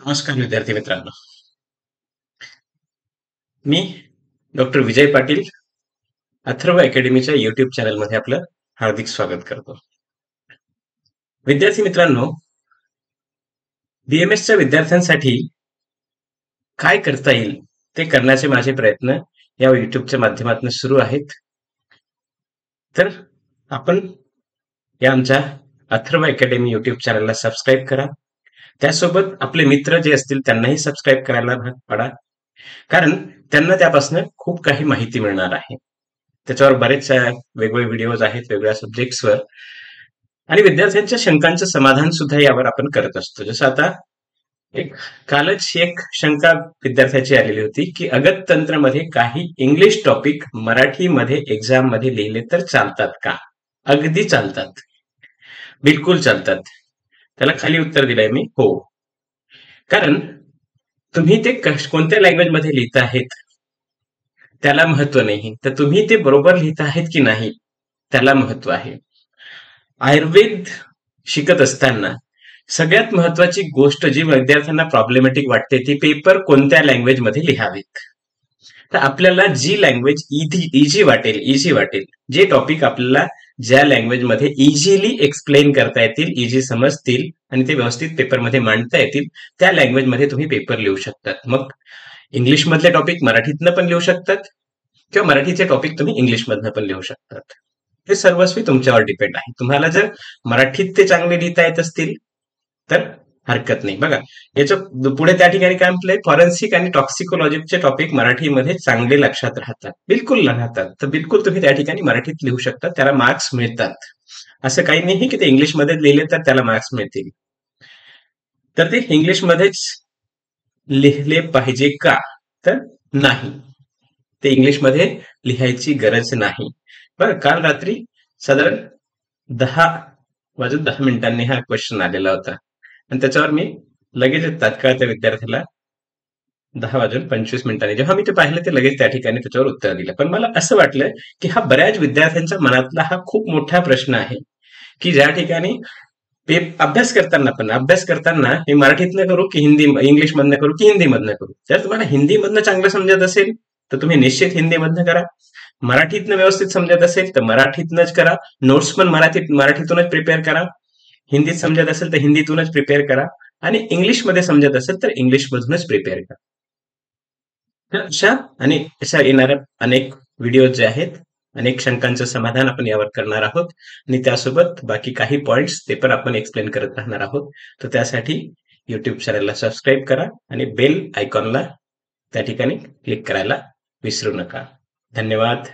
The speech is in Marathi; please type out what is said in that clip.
नमस्कार विद्यार्थी मित्रांनो. मी डॉक्टर विजय पाटील अथर्व अकॅडमीच्या युट्यूब चॅनलमध्ये आपलं हार्दिक स्वागत करतो. विद्यार्थी मित्रांनो, बीएमएसच्या विद्यार्थ्यांसाठी काय करता येईल ते करण्याचे माझे प्रयत्न या युट्यूबच्या माध्यमातून सुरू आहेत. तर आपण या आमच्या अथर्व अकॅडमी युट्यूब चॅनलला सबस्क्राईब करा. त्यासोबत आपले मित्र जे असतील त्यांनाही सबस्क्राईब करायला भाग पाडा, कारण त्यांना त्यापासून खूप काही माहिती मिळणार आहे. त्याच्यावर बरेच वेगवेगळे व्हिडिओज आहेत वेगवेगळ्या सब्जेक्ट्सवर, आणि विद्यार्थ्यांच्या शंकांचं समाधान सुद्धा यावर आपण करत असतो. जसं आता कालच एक शंका विद्यार्थ्याची आलेली होती की अगततंत्रमध्ये काही इंग्लिश टॉपिक मराठीमध्ये एक्झाम मध्ये लिहिले तर चालतात का? अगदी चालतात, बिलकुल चालतात. त्याला खाली उत्तर दिलंय मी, हो. कारण तुम्ही ते कोणत्या लँग्वेज मध्ये लिहित आहेत त्याला महत्व नाही, तर तुम्ही ते बरोबर लिहित आहेत की नाही त्याला महत्व आहे. आयुर्वेद शिकत असताना सगळ्यात महत्वाची गोष्ट जी विद्यार्थ्यांना प्रॉब्लेमॅटिक वाटते ती पेपर कोणत्या लँग्वेज मध्ये लिहावेत. तर आपल्याला जी लँग्वेज इझी वाटेल, जे टॉपिक आपल्याला ज्या लँग्वेज मध्ये इझिली एक्सप्लेन करता येतील, इझी समजतील आणि ते व्यवस्थित पेपरमध्ये मांडता येतील, त्या लँग्वेज मध्ये तुम्ही पेपर लिहू शकतात. मग इंग्लिश मधले टॉपिक मराठीतनं पण लिहू शकतात किंवा मराठीचे टॉपिक तुम्ही इंग्लिश मधनं पण लिहू शकतात. हे सर्वस्वी तुमच्यावर डिपेंड आहे. तुम्हाला जर मराठीत ते चांगले लिहिता येत असतील तर हरकत नाही. बघा, याच्या पुढे त्या ठिकाणी काय म्हटलंय, फॉरेन्सिक आणि टॉक्सिकोलॉजीचे टॉपिक मराठीमध्ये चांगले लक्षात राहतात. बिलकुल राहतात. तर बिलकुल तुम्ही त्या ठिकाणी मराठीत लिहू शकता, त्याला मार्क्स मिळतात. असं काही नाही की ते इंग्लिशमध्ये लिहिले तर त्याला मार्क्स मिळतील. तर ते इंग्लिशमध्येच लिहिले पाहिजे का? तर नाही, ते इंग्लिशमध्ये लिहायची गरज नाही. बरं, काल रात्री साधारण 10:10 हा क्वेश्चन आलेला होता आणि त्याच्यावर मी लगेच तात्काळ त्या विद्यार्थ्याला 10:25 जेव्हा मी ते पाहिलं ते लगेच त्या ठिकाणी त्याच्यावर उत्तर दिलं. पण मला असं वाटलं की हा बऱ्याच विद्यार्थ्यांच्या मनातला हा खूप मोठा प्रश्न आहे की ज्या ठिकाणी अभ्यास करताना मी मराठीतनं करू की इंग्लिश मधनं करू की हिंदी मधनं करू. जर तुम्हाला हिंदी मधनं चांगलं समजत असेल तर तुम्ही निश्चित हिंदी मधनं करा. मराठीतनं व्यवस्थित समजत असेल तर मराठीतनंच करा. नोट्स पण मराठीतूनच प्रिपेअर करा. हिंदीत समजत असेल तर हिंदीतूनच प्रिपेअर करा आणि इंग्लिशमध्ये समजत असेल तर इंग्लिश मधूनच प्रिपेअर करा. तर अशा येणाऱ्या अनेक व्हिडिओ जे आहेत, अनेक शंकांचं समाधान आपण यावर करणार आहोत आणि त्यासोबत बाकी काही पॉइंट्स ते पण आपण एक्सप्लेन करत राहणार आहोत. तर त्यासाठी युट्यूब चॅनलला सबस्क्राईब करा आणि बेल आयकॉनला त्या ठिकाणी क्लिक करायला विसरू नका. धन्यवाद.